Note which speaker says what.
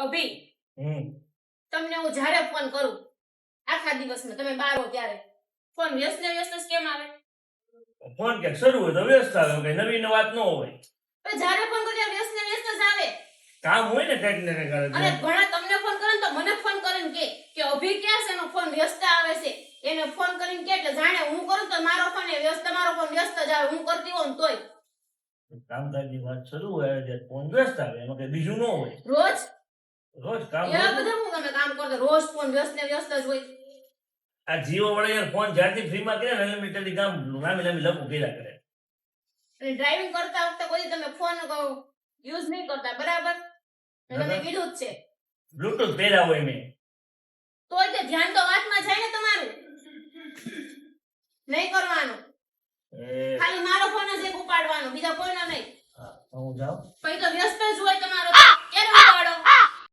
Speaker 1: અભી
Speaker 2: હમ
Speaker 1: તમને હું જ્યારે ફોન કરું આખા દિવસમાં તમે બહાર હો ત્યારે ફોન વ્યસ્ત ને વ્યસ્ત જ કેમ આવે?
Speaker 2: ફોન ક્યાંક શરૂ હોય તો વ્યસ્ત આવે, કઈ નવીન વાત ન હોય.
Speaker 1: તો જ્યારે ફોન કરું ત્યારે વ્યસ્ત ને વ્યસ્ત જ આવે.
Speaker 2: કામ હોય ને કંઈક ને કંઈક
Speaker 1: અને
Speaker 2: કરે.
Speaker 1: ઘણા તમને ફોન કરે ને તો મને ફોન કરીને કે અભી ક્યાં છે, એનો ફોન વ્યસ્ત આવે છે. એને ફોન કરીને કે એટલે જાણે હું કરું તો મારો ફોન એ વ્યસ્ત, મારો ફોન વ્યસ્ત જ આવે, હું કરતી હોઉં ને તોય.
Speaker 2: કામકાજની વાત શરૂ હોય એટલે ફોન વ્યસ્ત આવે, એમાં કઈ બીજું ન હોય.
Speaker 1: રોજ
Speaker 2: રોજ કામ
Speaker 1: એવા
Speaker 2: હોય.
Speaker 1: બધા હું તમે કામ કરતો રોજ ફોન વ્યસ્ત ને વ્યસ્ત જ હોય.
Speaker 2: આ જીઓ વાળા યાર ફોન જ્યારથી ફ્રીમાં કર્યા ને અનલિમિટેડ કામ લાંબી લાંબી લપુ કર્યા કરે.
Speaker 1: અને ડ્રાઇવિંગ કરતા વખતે કોઈ તમે ફોન યુઝ નહીં કરતા, બરાબર? તમે કીધું જ છે.
Speaker 2: બ્લૂટૂથ પહેર્યા હોય મેં.
Speaker 1: તોય તે ધ્યાન તો વાતમાં જાય ને તમારું. નહીં કરવાનું. ખાલી મારો ફોન જ એક ઉપાડવાનો, બીજા કોઈનો નહીં.
Speaker 2: હું જાઉં.
Speaker 1: પછી તો વ્યસ્ત જ હોય તમારો. ક્યારે ઉપાડો?